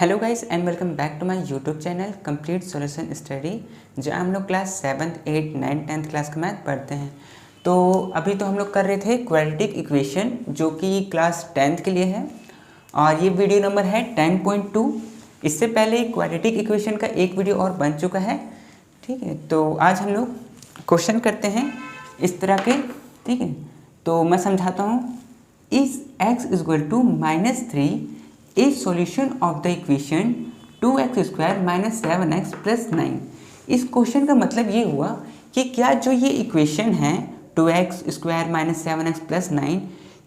Hello guys and welcome back to my YouTube channel complete solution study, जहाँ हम लोग class 7th, 8th, 9th, 10th class का math पढ़ते हैं। तो अभी तो हम लोग कर रहे थे क्वाड्रेटिक इक्वेशन जो कि क्लास 10th के लिए है और ये वीडियो नंबर है 10.2। इससे पहले क्वाड्रेटिक इक्वेशन का एक वीडियो और बन चुका है, ठीक है। तो आज हम लोग क्वेश्चन करते हैं इस तरह के, ठीक है। तो मैं समझाता हूँ। इस x is equal to -3 is solution of the equation 2x square minus 7x plus 9। इस क्वेश्चन का मतलब ये हुआ कि क्या जो ये इक्वेशन है 2x square minus 7x plus 9,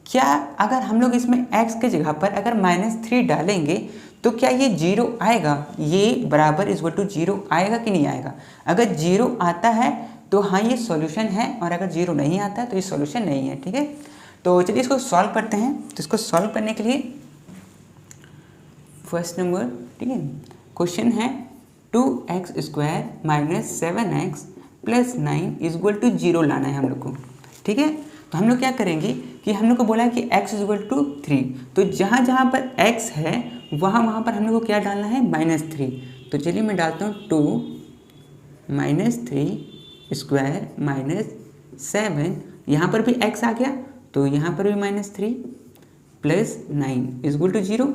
क्या अगर हम लोग इसमें x के जगह पर अगर -3 डालेंगे तो क्या ये 0 आएगा, ये बराबर इक्वल टू 0 आएगा कि नहीं आएगा। अगर 0 आता है तो हाँ ये सॉल्यूशन है, और अगर 0 नहीं आता है तो ये सॉल्यूशन नहीं है, ठीक है। तो चलिए इसको सॉल्व करते हैं। तो इसको सॉल्व करने के लिए फर्स्ट नंबर, ठीक है, क्वेश्चन है 2x square minus 7x plus 9 is equal to 0 लाना है हम लोग को, ठीक है। तो हम लोग क्या करेंगे कि हम लोग को बोला है कि x इज इक्वल टू 3, तो जहाँ जहाँ पर x है वहाँ पर हम लोग को क्या डालना है, -3। तो चलिए मैं डालता हूँ 2 -3 स्क्वायर माइनस 7, यहाँ पर भी x आ गया तो यहाँ पर भी -3 प्लस 9 इज इक्वल टू 0,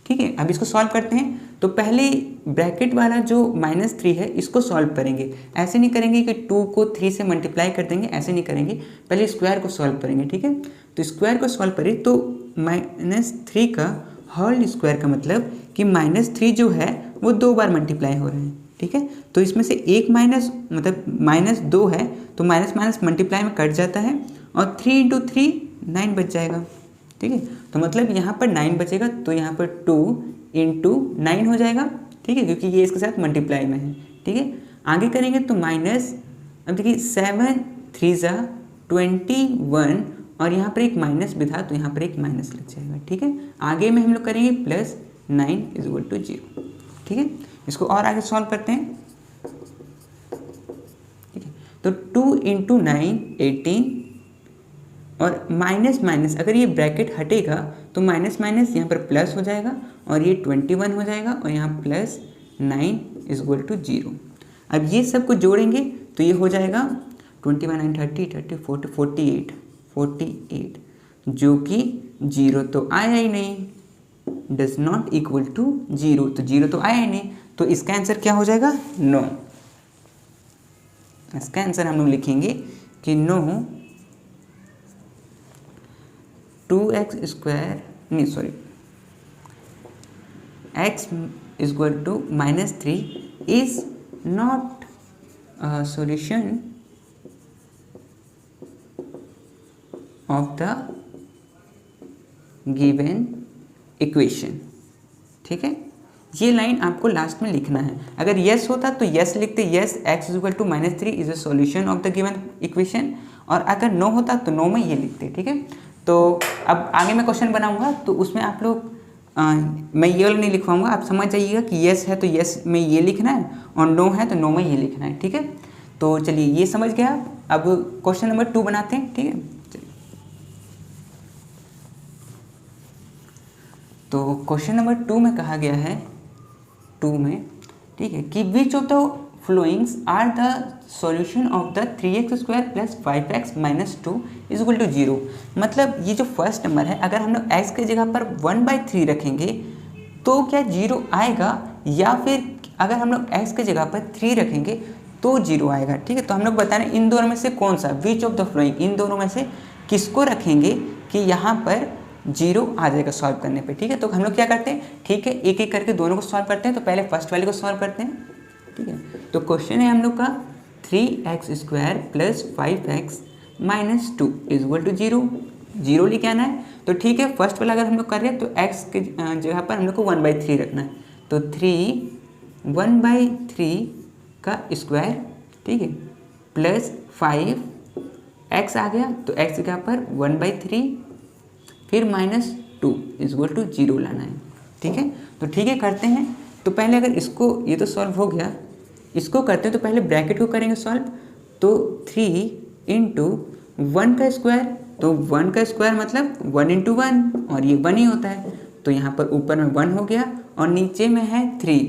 ठीक है। अब इसको सॉल्व करते हैं। तो पहले ब्रैकेट वाला जो -3 है इसको सॉल्व करेंगे। ऐसे नहीं करेंगे कि 2 को 3 से मल्टीप्लाई कर देंगे, ऐसे नहीं करेंगे, पहले स्क्वायर को सॉल्व करेंगे, ठीक है। तो स्क्वायर को सॉल्व करें तो -3 का होल स्क्वायर का मतलब कि -3 जो है वो 2 बार मल्टीप्लाई हो रहे हैं, ठीक है। तो इसमें से एक माइनस मतलब -2 है तो माइनस माइनस मल्टीप्लाई में कट जाता है और 3 × 3 9 बच जाएगा, ठीक है। तो मतलब यहाँ पर 9 बचेगा तो यहाँ पर 2 × 9 हो जाएगा, ठीक है, क्योंकि ये इसके साथ मल्टीप्लाई में है, ठीक है। आगे करेंगे तो माइनस, अब देखिए 7 3 21 और यहाँ पर एक माइनस भी था तो यहाँ पर एक माइनस लग जाएगा, ठीक है। आगे में हम लोग करेंगे प्लस 9 इज इक्वल टू 0, ठीक है। इसको और आगे सॉल्व करते हैं, ठीक है। तो 2 × 9 18 और माइनस माइनस अगर ये ब्रैकेट हटेगा तो माइनस माइनस यहाँ पर प्लस हो जाएगा और ये 21 हो जाएगा और यहाँ प्लस 9 इज इक्वल टू 0। अब ये सब को जोड़ेंगे तो ये हो जाएगा 21 9 30 30 40 48 जो कि 0 तो आया ही नहीं, डज नॉट इक्वल टू 0, तो 0 तो आया ही नहीं। तो इसका आंसर क्या हो जाएगा, नो। इसका आंसर हम लोग लिखेंगे कि नो 2x स्क्वायर नहीं sorry x is equal to -3 is not solution of the given equation, ठीक है। ये लाइन आपको लास्ट में लिखना है। अगर यस होता तो यस लिखते, yes x is equal to -3 is a solution of the given equation, और अगर नो होता तो नो में ये लिखते, ठीक है। तो अब आगे मैं क्वेश्चन बनाऊंगा तो उसमें आप लोग मैं ये वाला नहीं लिखवाऊंगा, आप समझ जाइएगा कि यस है तो यस में ये लिखना है और नो है तो नो में ये लिखना है, ठीक है। तो चलिए ये समझ गया। अब क्वेश्चन नंबर 2 बनाते हैं, ठीक है। चलिए तो क्वेश्चन नंबर 2 में कहा गया है 2 में, ठीक है, कि which of the followings are the solution of the 3x square plus 5x minus 2 is equal to 0। मतलब ये जो फर्स्ट नंबर है अगर हम लोग x के जगह पर 1/3 रखेंगे तो क्या 0 आएगा, या फिर अगर हम लोग x के जगह पर 3 रखेंगे तो 0 आएगा, ठीक है। तो हम लोग बता रहे हैं इन दोनों में से कौन सा, विच ऑफ द फ्लोइंग, इन दोनों में से किसको रखेंगे कि यहाँ पर 0 आ जाएगा सॉल्व करने पे, ठीक है। तो हम लोग क्या करते हैं, ठीक है, एक एक करके दोनों को सॉल्व करते हैं। तो पहले फर्स्ट वाले को सॉल्व करते हैं, ठीक है। तो क्वेश्चन है हम लोग का 3x square plus 5x minus 2 is equal to 0 लेके आना है। तो ठीक है, फर्स्ट वाला अगर हम लोग कर रहे हैं तो x के जगह पर हम लोग को 1/3 रखना है। तो 1/3 का स्क्वायर, ठीक है, प्लस 5x आ गया तो x की जगह पर 1/3 फिर -2 इज इक्वल टू 0 लाना है, ठीक है। तो ठीक है करते हैं। तो पहले अगर इसको, ये तो सॉल्व हो गया, इसको करते हैं तो पहले ब्रैकेट को करेंगे सॉल्व। तो 3 × 1 का स्क्वायर, तो 1 का स्क्वायर मतलब 1 × 1 और ये 1 ही होता है, तो यहाँ पर ऊपर में 1 हो गया और नीचे में है 3,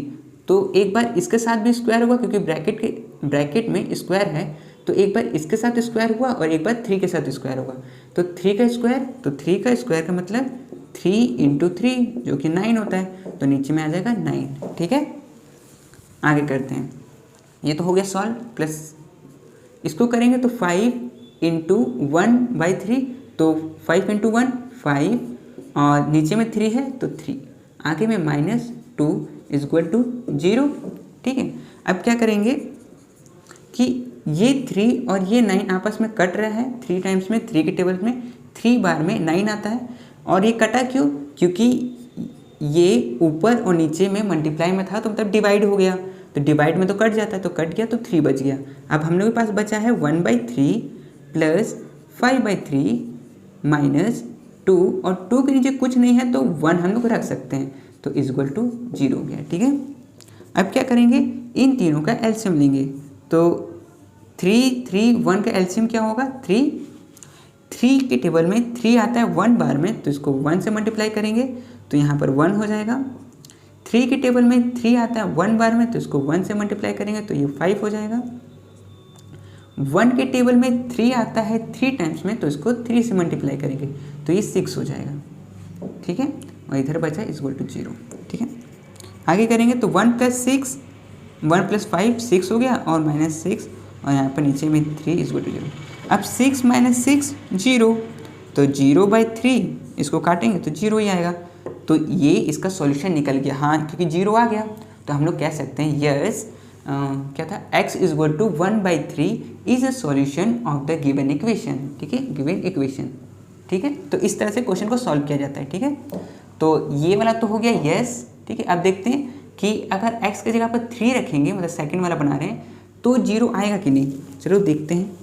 तो एक बार इसके साथ भी स्क्वायर होगा क्योंकि ब्रैकेट में स्क्वायर है, तो एक बार इसके साथ स्क्वायर हुआ और एक बार 3 के साथ स्क्वायर होगा। तो 3 का स्क्वायर, तो 3 का स्क्वायर का मतलब 3 × 3 जो कि 9 होता है, तो नीचे में आ जाएगा 9। ठीक है, आगे करते हैं। ये तो हो गया सॉल्व, प्लस इसको करेंगे तो 5 × 1/3, तो 5 × 1 5, और नीचे में 3 है तो 3, आगे में -2 = 0। ठीक है, अब क्या करेंगे कि ये 3 और ये 9 आपस में कट रहा है, 3 टाइम्स में 3 के टेबल में 3 बार में 9 आता है, और ये कटा क्यों? क्योंकि ये ऊपर और नीचे में मल्टीप्लाई में था, तो मतलब डिवाइड हो गया, तो डिवाइड में तो कट जाता है, तो कट गया तो 3 बच गया। अब हम लोग के पास बचा है 1/3 + 5/3 -2, और 2 के नीचे कुछ नहीं है तो 1 हम लोग रख सकते हैं, तो = 0 हो गया। ठीक है, अब क्या करेंगे, इन तीनों का एलसीएम लेंगे, तो 3 3 1 का एलसीएम क्या होगा 3 के टेबल में 3 आता है 1 बार में, तो इसको 1 से मल्टीप्लाई करेंगे तो यहाँ पर 1 हो जाएगा। 3 के टेबल में 3 आता है 1 बार में, तो इसको 1 से मल्टीप्लाई करेंगे तो ये 5 हो जाएगा। 1 के टेबल में 3 आता है 3 टाइम्स में, तो इसको 3 से मल्टीप्लाई करेंगे तो ये 6 हो जाएगा। ठीक है, और इधर बचा = 0। ठीक है, आगे करेंगे तो 1 + 6 1 + 5 6 हो गया, और -6, और यहाँ पर नीचे में 3 = 0। अब 6 - 6 0, तो 0/3 इसको काटेंगे तो 0 ही आएगा, तो ये इसका सॉल्यूशन निकल गया। हाँ, क्योंकि 0 आ गया तो हम लोग कह सकते हैं यस, क्या था, x = 1/3 is a solution of the given equation. ठीक है, गिवन इक्वेशन। ठीक है, तो इस तरह से क्वेश्चन को सॉल्व किया जाता है। ठीक है, तो ये वाला तो हो गया यस। ठीक है, अब देखते हैं कि अगर x की जगह पर 3 रखेंगे, मतलब सेकंड वाला बना रहे हैं, तो 0 आएगा कि नहीं, चलो देखते हैं।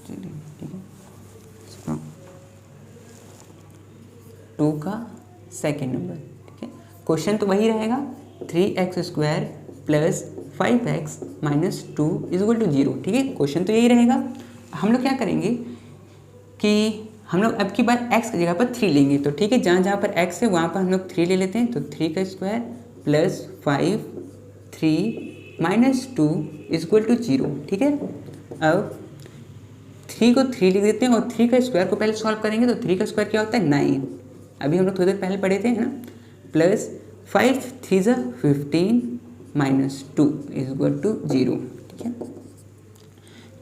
चलिए, ठीक है, 2 का सेकेंड नंबर। ठीक है, क्वेश्चन तो वही रहेगा, 3x² + 5x - 2 = 0। ठीक है, क्वेश्चन तो यही रहेगा। हम लोग क्या करेंगे कि हम लोग अब की बार x की जगह पर 3 लेंगे, तो ठीक है, जहाँ जहाँ पर x है वहाँ पर हम लोग 3 ले लेते हैं, तो 3 का स्क्वायर + 5 3 - 2 = 0। ठीक है, अब 3 को 3 लिख देते हैं, और 3 का स्क्वायर को पहले सॉल्व करेंगे, तो 3 का स्क्वायर क्या होता है 9, अभी हम लोग थोड़ी देर पहले पढ़े थे, है ना, + 5 3 = 15 - 2 = 0। ठीक है,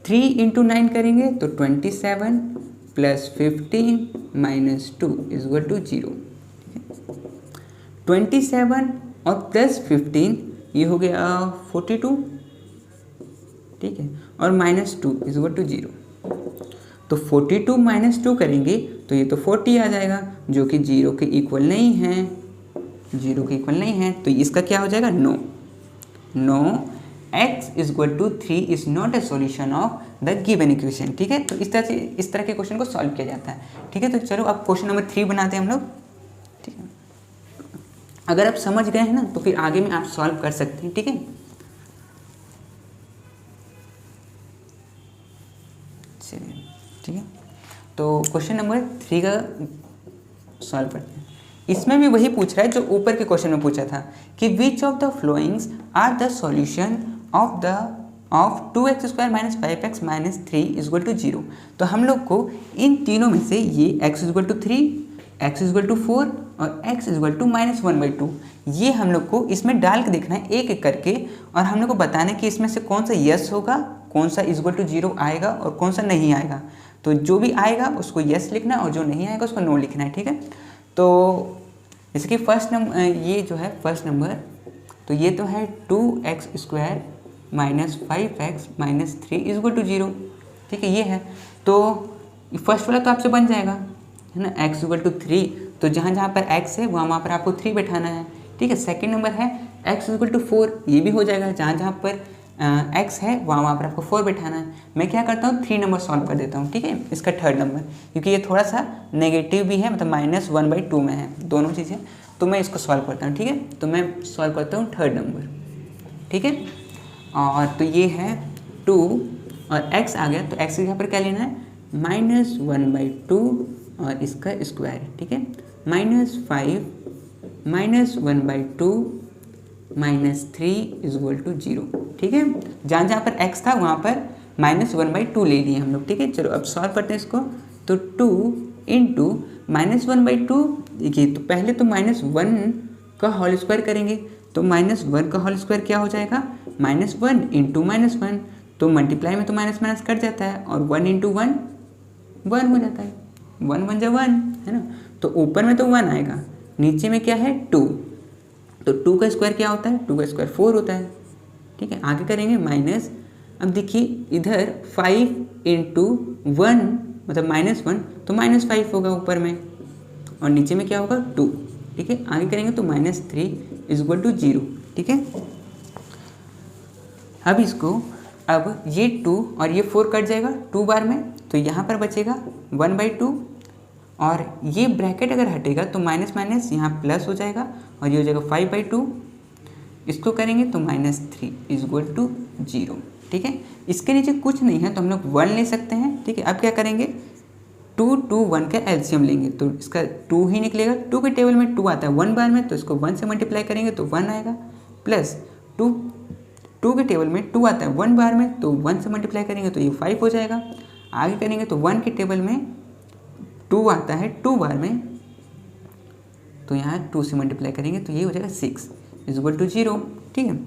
3 × 9 करेंगे तो 27 + 15 - 2 = 0। 27 और प्लस 15 ये हो गया 42। ठीक है, और -2 = 0। तो 42 - 2 करेंगे तो ये तो 40 आ जाएगा, जो कि 0 के इक्वल नहीं है, 0 के इक्वल नहीं है, तो इसका क्या हो जाएगा no. x = 3 is not a solution of the given equation. ठीक है, तो इस तरह के क्वेश्चन को सॉल्व किया जाता है। ठीक है, तो चलो अब क्वेश्चन नंबर 3 बनाते हैं हम लोग। ठीक है, अगर आप समझ गए हैं ना तो फिर आगे में आप सॉल्व कर सकते हैं। ठीक है, चलिए, ठीक है, तो क्वेश्चन नंबर 3 का सॉल्व करते हैं। इसमें भी वही पूछ रहा है जो ऊपर के क्वेश्चन में पूछा था कि which of the followings are the solution of 2x² - 5x - 3 = 0। तो हम लोग को इन तीनों में से ये x = 3, x = 4 और x = -1/2 ये हम लोग को इसमें डाल के देखना है एक एक करके, और हम लोग को बताना है कि इसमें से कौन सा यस होगा, कौन सा = 0 आएगा और कौन सा नहीं आएगा। तो जो भी आएगा उसको यस लिखना है और जो नहीं आएगा उसको नो लिखना है। ठीक है, तो जैसे कि फर्स्ट नंबर, ये जो है फर्स्ट नंबर, तो ये तो है 2x² - 5x - 3 = 0। ठीक है, ये है, तो फर्स्ट वाला तो आपसे बन जाएगा, है ना, x = 3, तो जहाँ जहाँ पर x है वहाँ पर आपको 3 बैठाना है। ठीक है, सेकंड नंबर है x = 4, ये भी हो जाएगा, जहाँ जहाँ पर x है वहाँ पर आपको 4 बैठाना है। मैं क्या करता हूँ 3 नंबर सॉल्व कर देता हूँ। ठीक है, इसका थर्ड नंबर, क्योंकि ये थोड़ा सा नेगेटिव भी है, मतलब -1/2 में है दोनों चीज़ें, तो मैं इसको सॉल्व करता हूँ। ठीक है, तो मैं सॉल्व करता हूँ थर्ड नंबर। ठीक है, और तो ये है 2 और x आ गया, तो x की जगह पर क्या लेना है -1/2 और इसका स्क्वायर, ठीक है, -5 -1/2 -3 = 0, ठीक है। जहाँ जहाँ पर x था वहाँ पर -1/2 ले लिए हम लोग, ठीक है। चलो अब सॉल्व करते हैं इसको। तो 2 × -1/2, देखिए तो पहले तो -1 का होल स्क्वायर करेंगे, तो -1 का होल स्क्वायर क्या हो जाएगा, -1 × -1, तो मल्टीप्लाई में तो माइनस माइनस कट जाता है, और 1 × 1 1 हो जाता है, 1 1 जा 1, है ना। तो ऊपर में तो 1 आएगा, नीचे में क्या है 2, तो 2 का स्क्वायर क्या होता है, 2 का स्क्वायर 4 होता है, ठीक है। आगे करेंगे माइनस, अब देखिए इधर 5 × 1 मतलब -1, तो -5 होगा ऊपर में, और नीचे में क्या होगा 2, ठीक है। आगे करेंगे तो -3 = 0, ठीक है। अब इसको, अब ये 2 और ये 4 कट जाएगा 2 बार में, तो यहाँ पर बचेगा 1/2, और ये ब्रैकेट अगर हटेगा तो माइनस माइनस यहाँ प्लस हो जाएगा, और ये हो जाएगा 5/2। इसको करेंगे तो -3 = 0, ठीक है। इसके नीचे कुछ नहीं है तो हम लोग 1 ले सकते हैं, ठीक है। अब क्या करेंगे, 2 2 1 का एलसीएम लेंगे, तो इसका 2 ही निकलेगा। 2 के टेबल में 2 आता है 1 बार में, तो इसको 1 से मल्टीप्लाई करेंगे तो 1 आएगा, प्लस 2 के टेबल में 2 आता है 1 बार में, तो 1 से मल्टीप्लाई करेंगे तो ये 5 हो जाएगा। आगे करेंगे तो 1 के टेबल में 2 आता है 2 बार में, तो यहाँ 2 से मल्टीप्लाई करेंगे तो ये हो जाएगा 6 = 0, ठीक है।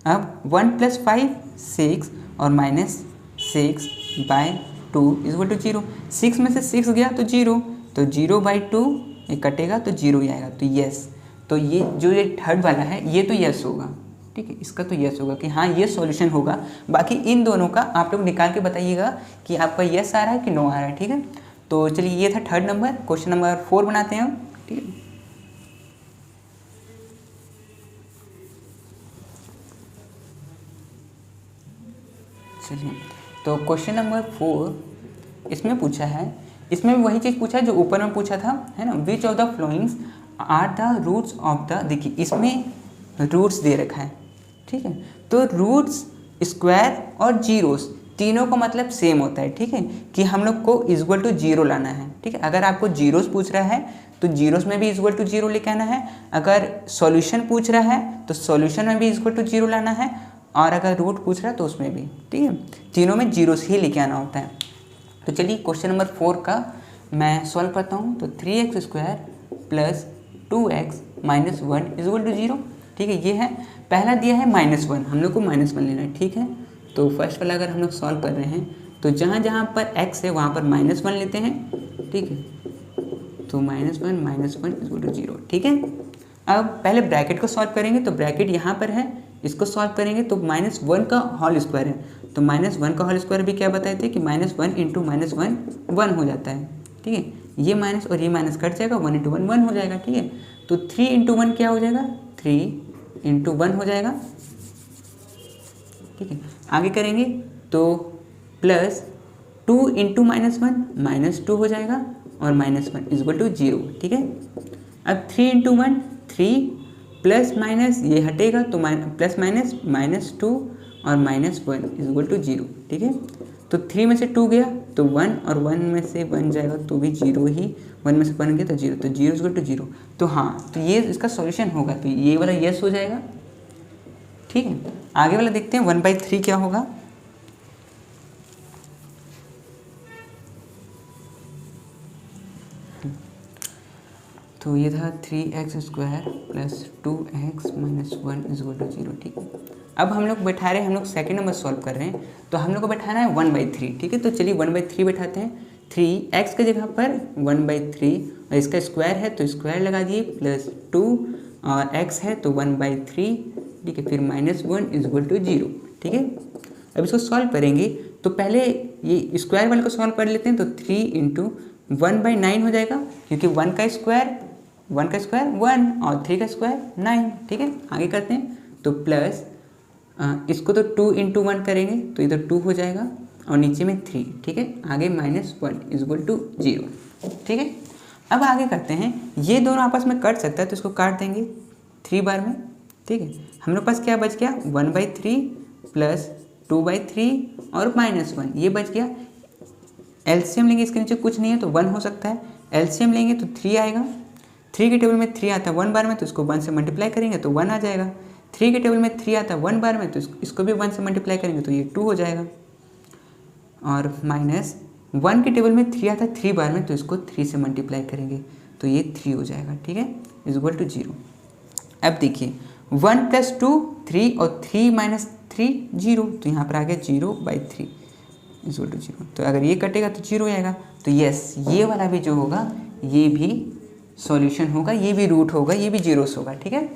अब 1 + 5 6 और -6/2 = 0। 6 में से 6 गया तो 0, तो 0/2 ये कटेगा तो 0 ही आएगा, तो यस। तो ये जो ये थर्ड वाला है ये तो यस होगा, ठीक है, इसका तो यस होगा कि हाँ ये सॉल्यूशन होगा। बाकी इन दोनों का आप लोग निकाल के बताइएगा कि आपका यस आ रहा है कि नो आ रहा है, ठीक है। तो चलिए ये था थर्ड नंबर। क्वेश्चन नंबर 4 बनाते हैं हम, ठीक है। चलिए, तो क्वेश्चन नंबर 4 इसमें पूछा है, इसमें वही चीज़ पूछा है जो ऊपर में पूछा था, है ना। Which of the followings are the roots of the, देखिए इसमें रूट्स दे रखा है, ठीक है। तो रूट्स, स्क्वायर और जीरोस तीनों का मतलब सेम होता है, ठीक है, कि हम लोग को = 0 लाना है, ठीक है। अगर आपको जीरोस पूछ रहा है तो जीरोस में भी = 0 लेके आना है, अगर सॉल्यूशन पूछ रहा है तो सॉल्यूशन में भी = 0 लाना है, और अगर रूट पूछ रहा है तो उसमें भी, ठीक है, तीनों में जीरोस ही लेके आना होता है। तो चलिए क्वेश्चन नंबर 4 का मैं सॉल्व करता हूँ। तो 3x² + 2x - 1 = 0, ठीक है। ये है पहला दिया है -1, हम लोग को -1 लेना है, ठीक है। तो फर्स्ट वाला अगर हम लोग सॉल्व कर रहे हैं तो जहाँ जहाँ पर x है वहाँ पर -1 लेते हैं, ठीक है। तो -1 - 1 = 0, ठीक है। अब पहले ब्रैकेट को सॉल्व करेंगे, तो ब्रैकेट यहाँ पर है, इसको सॉल्व करेंगे तो -1 का होल स्क्वायर है, तो -1 का होल स्क्वायर भी क्या बताए थे कि -1 × -1 1 हो जाता है, ठीक है। ये माइनस और ये माइनस कट जाएगा, 1 × 1 1 हो जाएगा, ठीक है। तो 3 × 1 क्या हो जाएगा, 3 × 1 हो जाएगा, ठीक है। आगे करेंगे तो प्लस 2 × -1 -2 हो जाएगा, और -1 = 0, ठीक है। अब 3 × 1 3, प्लस माइनस ये हटेगा तो प्लस माइनस -2 और -1 = 0, ठीक है। तो 3 में से 2 गया तो 1, और 1 में से 1 जाएगा तो भी 0 ही, 1 में से 1 गया तो 0, तो 0 = 0। तो हाँ, तो ये इसका सॉल्यूशन होगा, तो ये वाला यस हो जाएगा, ठीक है। आगे वाला देखते हैं 1/3 क्या होगा। तो ये था 3x² + 2x - 1 = 0, ठीक है। अब हम लोग बैठा रहे हैं, हम लोग सेकंड नंबर सॉल्व कर रहे हैं, तो हम लोग को बैठाना है 1/3, ठीक है। तो चलिए 1/3 बैठाते हैं। 3x की जगह पर 1/3, और इसका स्क्वायर है तो स्क्वायर लगा दिए, प्लस 2 और x है तो 1/3, ठीक है। फिर -1 = 0, ठीक है। अब इसको सॉल्व करेंगे तो पहले ये स्क्वायर वाले को सॉल्व कर लेते हैं, तो 3 × 1/9 हो जाएगा, क्योंकि 1 का स्क्वायर 1 और 3 का स्क्वायर 9, ठीक है। आगे करते हैं तो प्लस इसको तो 2 × 1 करेंगे तो इधर 2 हो जाएगा, और नीचे में 3, ठीक है। आगे -1 = 0, ठीक है। अब आगे करते हैं, ये दोनों आपस में कट सकता है तो इसको काट देंगे 3 बार में, ठीक है। हम लोग पास क्या बच गया, 1/3 + 2/3 और -1, ये बच गया एलसीएम लेंगे इसके नीचे कुछ नहीं है तो 1 हो सकता है, एलसीएम लेंगे तो 3 आएगा, 3 के टेबल में 3 आता है 1 बार में तो इसको 1 से मल्टीप्लाई करेंगे तो 1 आ जाएगा, 3 के टेबल में 3 आता है 1 बार में तो इसको भी 1 से मल्टीप्लाई करेंगे तो ये 2 हो जाएगा, और माइनस 1 के टेबल में 3 आता है 3 बार में तो इसको 3 से मल्टीप्लाई करेंगे तो ये 3 हो जाएगा, ठीक है, इज इक्वल टू 0। अब देखिए 1 + 2 3 और 3 - 3 0, तो यहाँ पर आ गया 0/3 इज इक्वल टू 0। तो अगर ये कटेगा तो 0 आएगा, तो यस ये वाला भी जो होगा ये भी सॉल्यूशन होगा, ये भी रूट होगा, ये भी जीरोस होगा, ठीक है।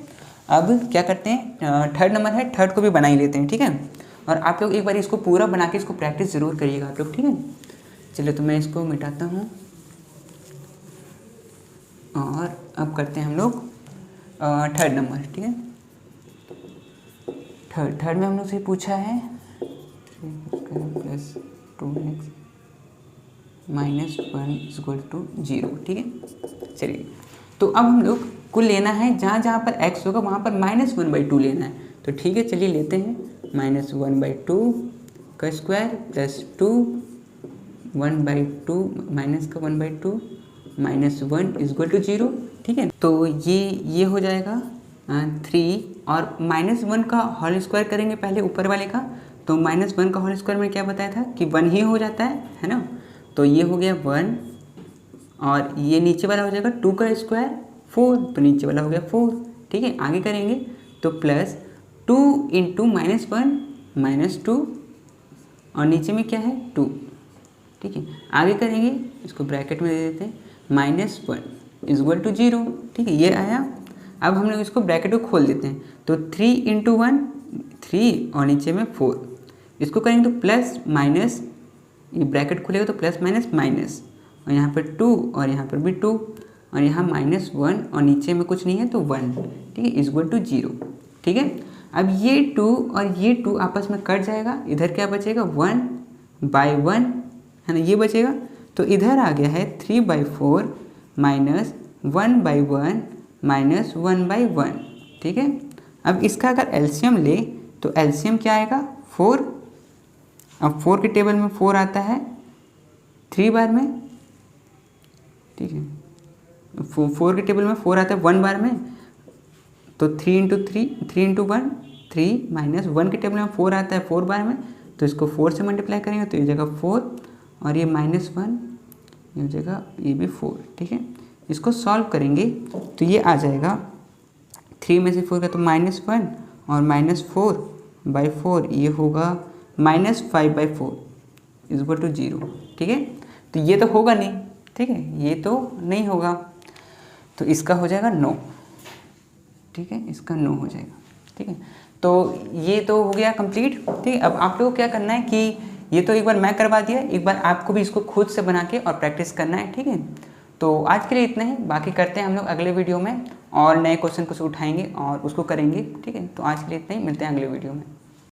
अब क्या करते हैं, थर्ड नंबर है, थर्ड को भी बना ही लेते हैं, ठीक है। और आप लोग एक बार इसको पूरा बना के इसको प्रैक्टिस ज़रूर करिएगा आप लोग, ठीक है। चलिए तो मैं इसको मिटाता हूँ और अब करते हैं हम लोग थर्ड नंबर, ठीक है। थर्ड में हम लोग से पूछा है 3x + 2x - 1 = 0, ठीक है। चलिए तो अब हम लोग को लेना है जहाँ जहाँ पर x होगा वहाँ पर -1/2 लेना है, तो ठीक है चलिए लेते हैं -1/2 का स्क्वायर प्लस 2 1/2 माइनस का 1/2 -1 = 0, ठीक है। तो ये हो जाएगा 3 और -1 का होल स्क्वायर करेंगे पहले ऊपर वाले का, तो -1 का होल स्क्वायर में क्या बताया था कि 1 ही हो जाता है ना। तो ये हो गया 1 और ये नीचे वाला हो जाएगा 2 का स्क्वायर 4, तो नीचे वाला हो गया 4, ठीक है। आगे करेंगे तो प्लस 2 × -1 -2 और नीचे में क्या है 2, ठीक है। आगे करेंगे इसको ब्रैकेट में दे देते हैं -1 = 0, ठीक है, ये आया। अब हम लोग इसको ब्रैकेट को खोल देते हैं, तो 3 × 1 3 और नीचे में 4, इसको करेंगे तो प्लस माइनस, ये ब्रैकेट खुलेगा तो प्लस माइनस माइनस, और यहाँ पर 2 और यहाँ पर भी 2 और यहाँ -1 और नीचे में कुछ नहीं है तो 1, ठीक है, = 0, ठीक है। अब ये 2 और ये 2 आपस में कट जाएगा, इधर क्या बचेगा 1/1 है ना, ये बचेगा। तो इधर आ गया है 3/4 - 1/1 - 1/1, ठीक है। अब इसका अगर एलसीएम ले तो एलसीएम क्या आएगा 4, अब 4 के टेबल में 4 आता है 3 बार में, ठीक है, 4 के टेबल में 4 आता है 1 बार में, तो 3 × 1 3 -1 के टेबल में 4 आता है 4 बार में, तो इसको 4 से मल्टीप्लाई करेंगे तो ये जगह 4 और ये -1 ये जगह ये भी 4, ठीक है। इसको सॉल्व करेंगे तो ये आ जाएगा 3 में से 4 का तो -1 और -4/4 ये होगा -5/4 = 0, ठीक है। तो ये तो होगा नहीं, ठीक है, ये तो नहीं होगा, तो इसका हो जाएगा 9, ठीक है, इसका 9 हो जाएगा, ठीक है। तो ये तो हो गया कंप्लीट, ठीक है। अब आप लोगों को क्या करना है कि ये तो एक बार मैं करवा दिया, एक बार आपको भी इसको खुद से बना के और प्रैक्टिस करना है, ठीक है। तो आज के लिए इतना ही, बाकी करते हैं हम लोग अगले वीडियो में और नए क्वेश्चन को उठाएंगे और उसको करेंगे, ठीक है। तो आज के लिए इतना ही, मिलते हैं अगले वीडियो में।